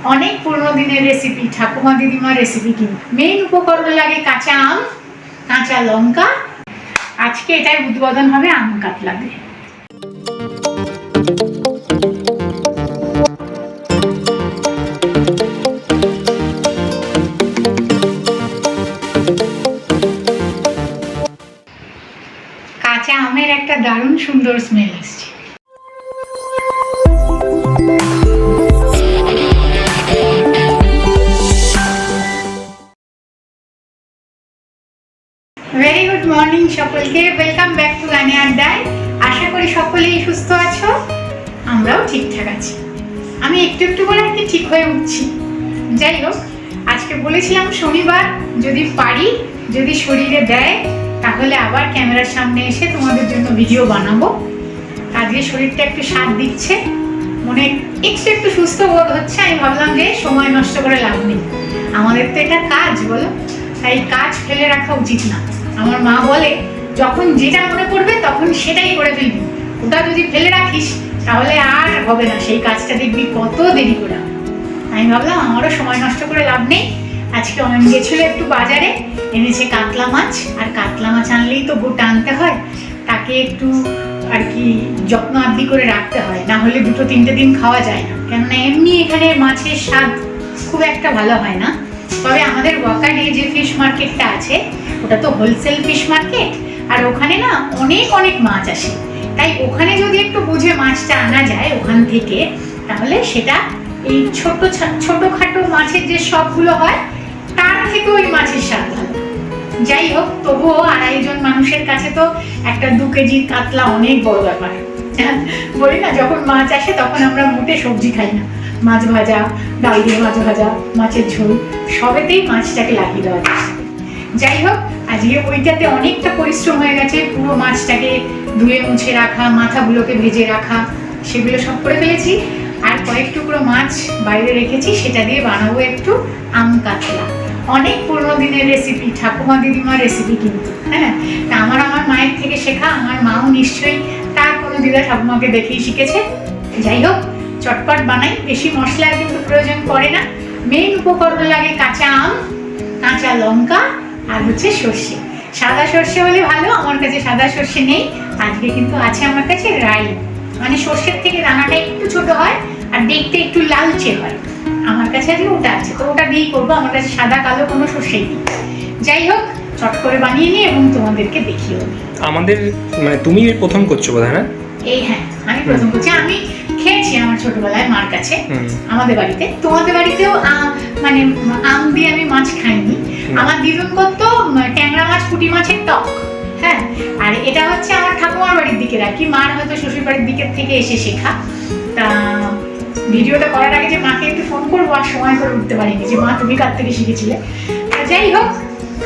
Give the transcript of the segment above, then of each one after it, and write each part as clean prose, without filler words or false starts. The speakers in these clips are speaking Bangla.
অনেক পুরনো দিনের রেসিপি, ঠাকুমা দিদিমার রেসিপি। কিন্তু মেইন উপকরণ লাগে কাঁচা আম, কাঁচা লঙ্কা। আজকে এটাই উদ্বোধন হবে আম কাতলা দিয়ে। কাঁচা আমের একটা দারুণ সুন্দর স্মেল আসছে। ভেরি গুড মর্নিং সকলকে, ওয়েলকাম ব্যাক টু গানে আড্ডায়। আশা করি সকলেই সুস্থ আছো, আমরাও ঠিকঠাক আছি। আমি একটু একটু করে আর কি ঠিক হয়ে উঠছি। যাই হোক, আজকে বলেছিলাম শনিবার যদি পারি, যদি শরীরে দেয়, তাহলে আবার ক্যামেরার সামনে এসে তোমাদের জন্য ভিডিও বানাবো। আজকে শরীরটা একটু সাথ দিচ্ছে, মনে একটু সুস্থ বোধ হচ্ছে। আমি ভাবলাম যে সময় নষ্ট করে লাভ নেই, আমাদের তো এটা কাজ, বলো, তাই কাজ ফেলে রাখা উচিত না। আমার মা বলে যখন যেটা মনে পড়বে তখন সেটাই করে ফেলবি, ওটা যদি ফেলে রাখিস তাহলে আর হবে না, সেই কাজটা দেখবি কত দেরি করে। আমি ভাবলাম আমারও সময় নষ্ট করে লাভ নেই। আজকে অনেক গেছিল একটু বাজারে, এনেছে কাতলা মাছ। আর কাতলা মাছ আনলেই তো গোটা আনতে হয়, তাকে একটু আর কি যত্ন আব্দি করে রাখতে হয়, না হলে 2-3 দিন খাওয়া যায় না। কেননা এমনি এখানে মাছের স্বাদ খুব একটা ভালো হয় না। তবে আমাদের ওয়াকারে যে ফিশ মার্কেটটা আছে, ওটা তো হোলসেল ফিশ মার্কেট, আর ওখানে না অনেক অনেক মাছ আসে। তাই ওখানে যদি একটু বুঝে মাছটা আনা যায় ওখান থেকে, তাহলে সেটা এই ছোটখাটো মাছের যে সবগুলো হয় তার থেকে ওই মাছের স্বাদ ভালো। যাই হোক, তবুও 2.5 জন মানুষের কাছে তো একটা 2 কেজি কাতলা অনেক বড় ব্যাপার। বলি না, যখন মাছ আসে তখন আমরা মোটে সবজি খাই না, মাছ ভাজা, ডাল দিয়ে মাছ ভাজা, মাছের ঝোল, সবেতেই মাছটাকে লাগিয়ে দেওয়া যায়। যাই হোক, আজকে ওইটাতে অনেকটা পরিশ্রম হয়ে গেছে। পুরো মাছটাকে ধুয়ে মুছে রাখা, মাথাগুলোকে ভেজে রাখা, সেগুলো সব করে ফেলেছি। আর কয়েক টুকরো মাছ বাইরে রেখেছি, সেটা দিয়ে বানাবো একটু আম কাতলা। অনেক পুরনো দিনের রেসিপি, ঠাকুমা দিদিমার রেসিপি কিন্তু। হ্যাঁ, তা আমার মায়ের থেকে শেখা। আমার মাও নিশ্চয়ই তার কোনো দিদা ঠাকুমাকে দেখেই শিখেছে। যাই হোক, চটপট বানাই, বেশি মশলার কিন্তু প্রয়োজন পড়ে না। মেইন উপকরণ লাগে কাঁচা আম, কাঁচা লঙ্কা, আর হচ্ছে সর্ষে। সাদা সর্ষে হলে ভালো, আমার কাছে সাদা সর্ষে নেই। আজকে কিন্তু আছে আমার কাছে রাই, মানে সর্ষের থেকে দানাটা একটু ছোট হয় আর দেখতে একটু লালচে হয়। আমার কাছে আজকে ওটা আছে, তো ওটা দিয়েই করবো। আমার কাছে সাদা কালো কোনো সর্ষেই নেই। যাই হোক, চট করে বানিয়ে নিই এবং তোমাদেরকে দেখিও নিই। আমাদের মানে তুমি প্রথম করছো বোধহয় না? এই হ্যাঁ, আমি প্রথম করছি। আমি খেয়েছি আমার ছোটবেলায় মার কাছে, আমাদের বাড়িতে। তোমাদের বাড়িতেও মানে আম দিয়ে আমি মাছ খাইনি। আমার দিদুন করতো ট্যাংরা মাছ, পুঁটি মাছের টক। হ্যাঁ, আর এটা হচ্ছে আমার ঠাকুমার বাড়ির দিকে রাখি, মার হয়তো শ্বশুর বাড়ির দিকের থেকে এসে শেখা। তা ভিডিওটা করার আগে যে মাকে একটু ফোন করবো, আর সময় করে উঠতে পারিনি যে মা তুমি কার থেকে শিখেছিলে। যাই হোক,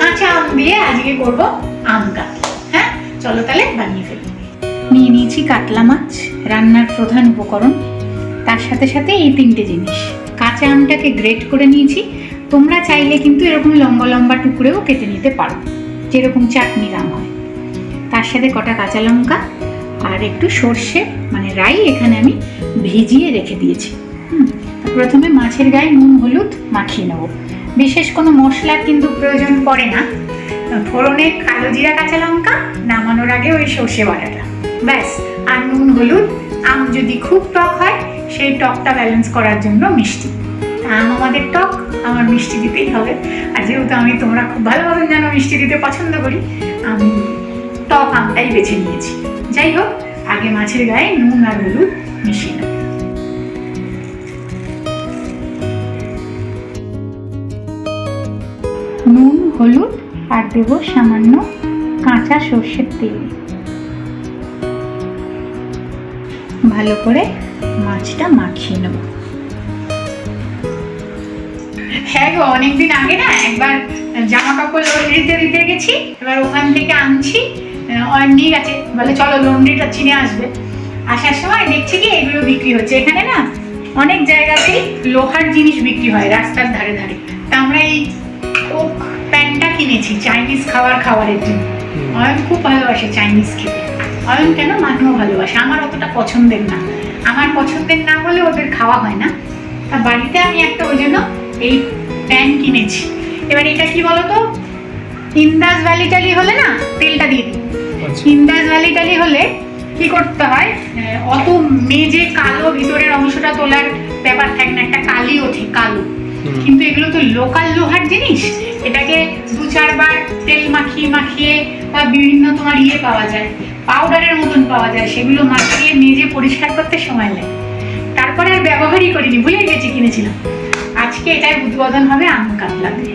কাঁচা আম দিয়ে আজকে করবো আম কাতলা। হ্যাঁ, চলো তাহলে বানিয়ে ফেলি। নিয়ে নিয়েছি কাতলা মাছ, রান্নার প্রধান উপকরণ। তার সাথে সাথে এই 3টে জিনিস। কাঁচা আমটাকে গ্রেট করে নিয়েছি। তোমরা চাইলে কিন্তু এরকম লম্বা লম্বা টুকরেও কেটে নিতে পারো, যেরকম চাটনির আম হয়। তার সাথে কটা কাঁচা লঙ্কা আর একটু সর্ষে মানে রাই এখানে আমি ভিজিয়ে রেখে দিয়েছি। প্রথমে মাছের গায়ে নুন হলুদ মাখিয়ে নেব। বিশেষ কোনো মশলা কিন্তু প্রয়োজন পড়ে না। ফোড়নে কালো জিরা, কাঁচা লঙ্কা, নামানোর আগে ওই সর্ষে বাটাটা, ব্যাস। আর নুন হলুদ। আম যদি খুব টক হয়, সেই টকটা ব্যালেন্স করার জন্য মিষ্টি। আম আমাদের টক, আমার মিষ্টি দিতেই হবে। আর যেহেতু আমি, তোমরা খুব ভালোভাবে জানো, মিষ্টি দিতে পছন্দ করি, আমি টক আমটাই বেছে নিয়েছি। যাই হোক, আগে মাছের গায়ে নুন আর হলুদ মিশিয়ে নেব। নুন, হলুদ আর দেব সামান্য কাঁচা সর্ষের তেল। ভালো করে মাছটা মাখিয়ে নেব। হ্যাঁ গো, অনেকদিন আগে না একবার জামা কাপড় লন্ড্রিতে দিতে গেছি। এবার ওখান থেকে আনছি, নিয়ে গেছে, বলে চলো লন্ড্রিটা চিনে আসবে। আসার সময় দেখছি কি এগুলো বিক্রি হচ্ছে। এখানে না অনেক জায়গাতেই লোহার জিনিস বিক্রি হয় রাস্তার ধারে ধারে। তা আমরা এই ওক প্যানটা কিনেছি চাইনিজ খাবারের জন্য। অয়ন খুব ভালোবাসে চাইনিজ খেতে। অয়ন কেন, মাকেও ভালোবাসে। আমার অতটা পছন্দের না, আমার পছন্দের না বলে ওদের খাওয়া হয় না। আর বাড়িতে আমি একটা ওই জন্য এই প্যান কিনেছি। এবার এটা কি বলতো, ইন্দাস ভ্যালি টালি হলে না, তেলটা দিয়ে দিই। আচ্ছা। ইন্দাস ভ্যালি টালি হলে কি করতে হয়, অত মেজে কালো ভিতরের অংশটা তোলার ব্যাপার থাকে না, একটা কালি ওঠে কালো। কিন্তু এগুলো তো লোকাল লোহার জিনিস, এটাকে 2-4 বার তেল মাখিয়ে মাখিয়ে বা বিভিন্ন তোমার পাওয়া যায়, পাউডারের মতন পাওয়া যায়, সেগুলো মাখিয়ে মেজে পরিষ্কার করতে সময় লাগে। তারপরে আর ব্যবহারই করিনি, ভুলে গেছি কিনেছিলাম। আজকে এটাই উদ্বোধন হবে আম কাতলা দিয়ে।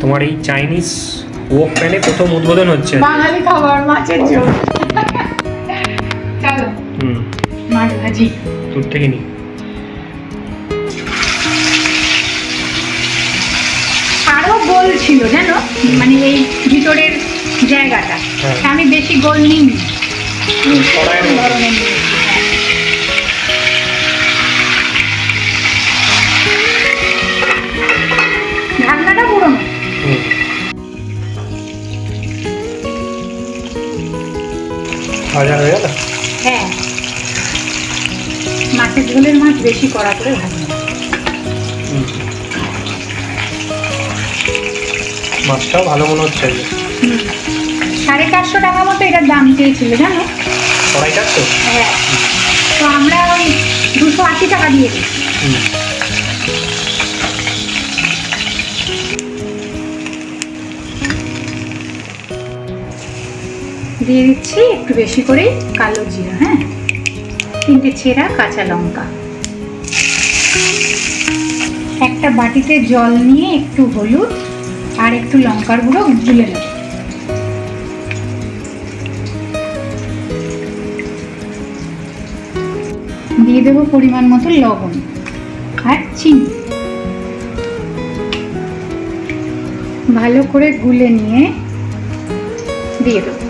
তোমার এই চাইনিজ ওক প্যানে প্রথম উদ্বোধন হচ্ছে। বাঙালি খাবার, মাছের ঝোল। চলো মাছ ভাজি দূর থেকে নি। আরো গোল ছিল জানো, মানে এই ভিতরের জায়গাটা, আমি বেশি গোল নিইনি, ধরনের নিয়েছি। ঢাকনাটা পুরোনো। ভাজা হয়ে গেল? হ্যাঁ, মাছের ঝোলের মাছ বেশি কড়া করে ভাজি। মাছটাও ভালো মনে হচ্ছে। 450 টাকা মতো এটার দাম চেয়েছিল জানো, কড়াইটা তো। হ্যাঁ, তো আমরা ওই 280 টাকা দিয়ে দিই। দিয়ে দিচ্ছি একটু বেশি করে কালো জিরা, হ্যাঁ, 3টে ছেঁড়া কাঁচা লঙ্কা, একটা বাটিতে জল নিয়ে একটু হলুদ আর একটু লঙ্কার গুঁড়ো গুলে নেব। দিয়ে দেবো পরিমাণ মতো লবণ আর চিনি। ভালো করে গুলে নিয়ে দিয়ে দেবো।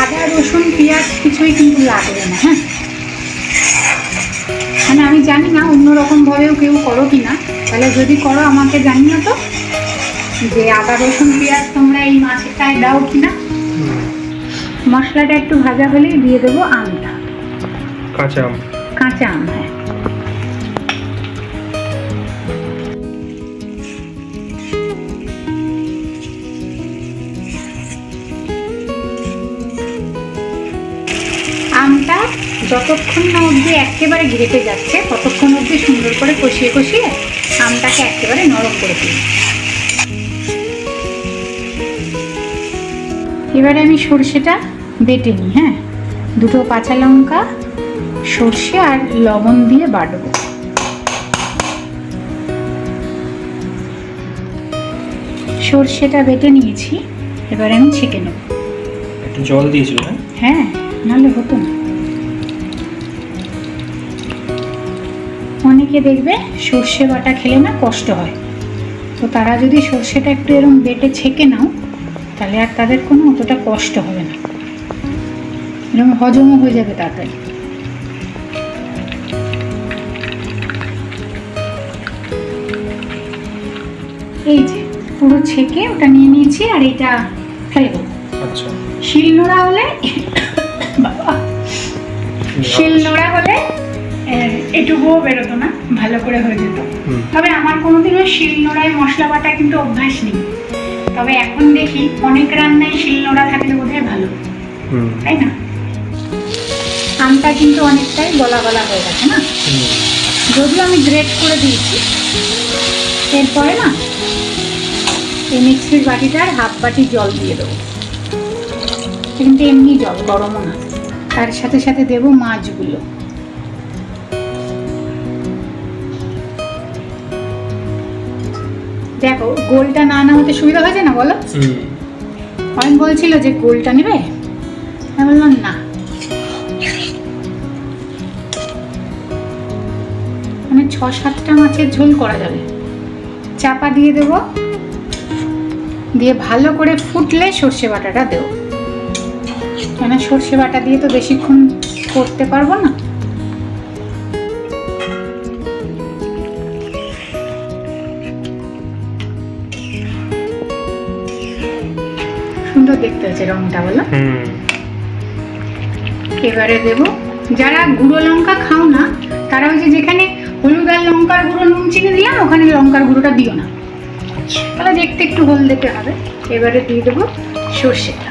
আদা রসুন পেঁয়াজ কিছুই কিন্তু লাগবে না, হ্যাঁ, মানে আমি জানি না অন্যরকম ভাবেও কেউ করো কিনা, তাহলে যদি করো আমাকে জানিও তো, যে আদা রসুন পেঁয়াজ তোমরা এই মাছেরটায় দাও কিনা। মশলাটা একটু ভাজা হলেই দিয়ে দেবো আমটা, কাঁচা আম। কাঁচা আম, হ্যাঁ। আমটা যতক্ষণ না অবধি একেবারে ঘেটে যাচ্ছে ততক্ষণ অবধি সুন্দর করে কষিয়ে কষিয়ে আমটাকে একেবারে নরম করে দিই। এবারে আমি সর্ষেটা বেটে নিই, হ্যাঁ, 2টো কাঁচা লঙ্কা, সর্ষে আর লবণ দিয়ে বাটবো। সর্ষেটা বেটে নিয়েছি, এবারে আমি ছেঁকে নেব। একটু জল দিয়েছিল? হ্যাঁ, নাহলে হতো না। অনেকে দেখবে সর্ষে বাটা খেলে না কষ্ট হয়, তো তারা যদি সর্ষেটা একটু এরকম বেটে ছেঁকে নাও তাহলে আর তাদের কোনো অতটা কষ্ট হবে না, এরকম হজমও হয়ে যাবে তাড়াতাড়ি। এই যে পুরো ছেঁকে ওটা নিয়ে নিয়েছি, আর এটা ফেলবো। আচ্ছা। শিলনোড়া হলে বাবা, শিলনোড়া হলে এটুকুও বেরোতো না, ভালো করে হয়ে যেত। তবে আমার কোনোদিনও শিলনোড়ায় মশলা বাটা কিন্তু অভ্যাস নেই, তবে এখন দেখি অনেক রান্নায় শিলনোড়া থাকলে বোধহয় ভালো, তাই না? আমটা কিন্তু অনেকটাই গলা গলা হয়ে গেছে না, যদিও আমি গ্রেট করে দিয়েছি। এরপরে না এই মিক্সির বাটিটার হাফ বাটি জল দিয়ে দেবো, কিন্তু এমনি জল, গরমও না। তার সাথে সাথে দেবো মাছগুলো। দেখো গোলটা না হতে সুবিধা হয়েছে না বলো? অয়ন বলছিল যে গোলটা নেবে, আমি বললাম না, মানে 6-7টা মাছের ঝোল করা যাবে। চাপা দিয়ে দেব, দিয়ে ভালো করে ফুটলে সর্ষে বাটাটা দেবো, কেন সর্ষে বাটা দিয়ে তো বেশিক্ষণ করতে পারবো না। সুন্দর দেখতে হয়েছে রংটা, বলো? হুম। এবারে দেব, যারা গুঁড়ো লঙ্কা খাও না তারা ওই যে যেখানে হলুদ আর লঙ্কার গুঁড়ো নুন চিনি দিলাম ওখানে লঙ্কার গুঁড়োটা দিও না, আচ্ছা। তাহলে দেখতে একটু হলদেটে হবে। এবারে দিয়ে দেবো সর্ষেটা।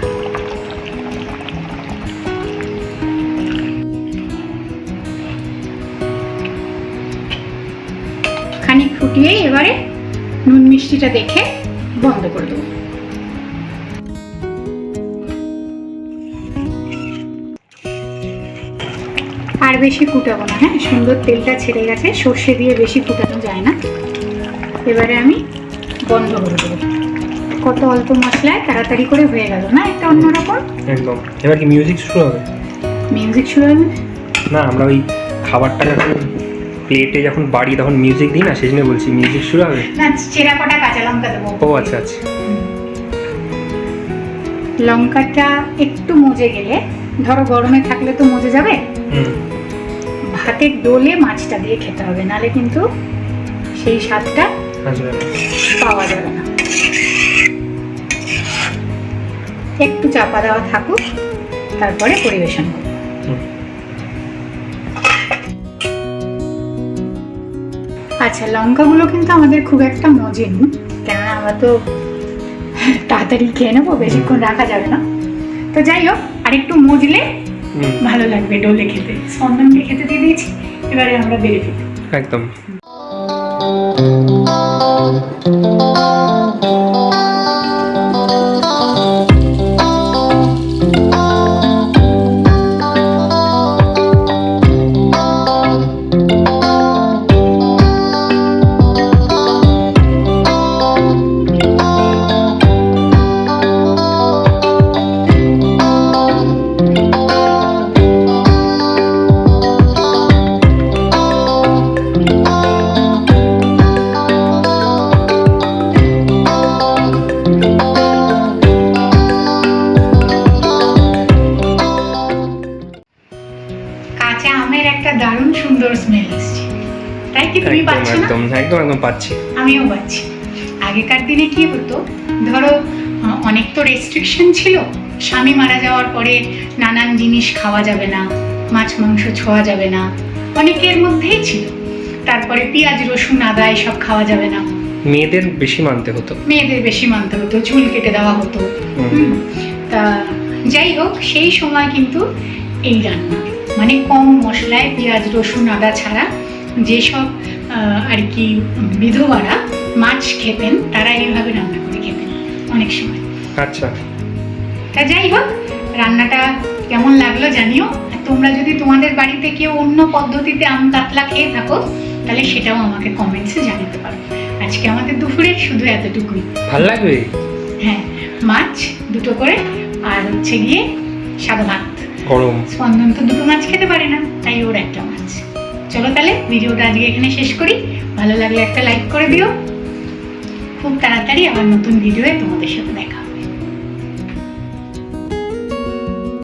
খানিক ফুটিয়ে এবারে নুন মিষ্টিটা দেখে বন্ধ করে দেবো। আর বেশি ফুটাবো না, হ্যাঁ, সুন্দর তেলটা ছেড়ে গেছে, সর্ষে দিয়ে বেশি ফুটানো যায় না। এবারে আমি বন্ধ করে দেবো। কত অল্প মশলায় তাড়াতাড়ি করে হয়ে গেল না, একটা অন্যরকম। একদম। এবার কি মিউজিক শুরু হবে? মিউজিক শুরু হবে না, আমরা ওই খাবারটা যখন প্লেটে যখন বাড়ি তখন মিউজিক দিই না, সেই জন্য বলছি মিউজিক শুরু হবে। না, চেরা কটা কাঁচা লঙ্কা দেবো। ও আচ্ছা আচ্ছা। লঙ্কাটা একটু মজে গেলে, ধরো গরমে থাকলে তো মজে যাবে, হুম। ভাতের ডোলে মাছটা দিয়ে খেতে হবে, নালে কিন্তু সেই স্বাদটা আচ্ছা। পাওয়া যাবে না। একটু চাপা দেওয়া থাকুক, তারপরে পরিবেশন করব। হুম। আচ্ছা, লঙ্কাগুলো কিন্তু আমাদের খুব একটা মজেনি, কেননা আমরা তো তাড়াতাড়ি খেয়ে নেবো, বেশিক্ষণ রাখা যাবে না। তো যাই হোক, আরেকটু মজলে ভালো লাগবে ডোলে খেতে। স্পন্দনকে খেতে দিয়ে দিয়েছি, এবারে আমরা বেড়ে ফেলি। একদম। কাঁচা আমের একটা দারুণ সুন্দর স্মেল আসছে, তাই কি তুমি পাচ্ছ না? একদম একদম একদম পাচ্ছি। আমিও পাচ্ছি। আগেকার দিনে কি হতো, ধরো অনেক তো রেস্ট্রিকশন ছিল, স্বামী মারা যাওয়ার পরে নানান জিনিস খাওয়া যাবে না, মাছ মাংস ছোঁয়া যাবে না, অনেকের মধ্যেই ছিল। তারপরে পেঁয়াজ রসুন আদা এসব খাওয়া যাবে না, মেয়েদের বেশি মানতে হতো। মেয়েদের বেশি মানতে হতো, চুল কেটে দেওয়া হতো। তা যাই হোক, সেই সময় কিন্তু এই রান্না, মানে কম মশলায় পেঁয়াজ রসুন আদা ছাড়া যেসব আর কি বিধবারা মাছ খেতেন, তারা এইভাবে রান্না করে খেতেন অনেক সময়। আচ্ছা। তা যাই হোক, রান্নাটা কেমন লাগলো জানিও। আর তোমরা যদি তোমাদের বাড়িতে কেউ অন্য পদ্ধতিতে আম কাতলা খেয়ে থাকো, তাহলে সেটাও আমাকে কমেন্টসে জানাতে পারো। আজকে আমাদের দুপুরে শুধু এতটুকুই। ভালো লাগবে। হ্যাঁ, মাছ দুটো করে, আর হচ্ছে গিয়ে সাদা ভাত। গরম। স্পন্দন তো দুটো মাছ খেতে পারে না, তাই ওর একটা মাছ। চলো তাহলে ভিডিওটা আজকে এখানে শেষ করি। ভালো লাগলে একটা লাইক করে দিও। খুব তাড়াতাড়ি আবার নতুন ভিডিওয়ে তোমাদের সাথে দেখা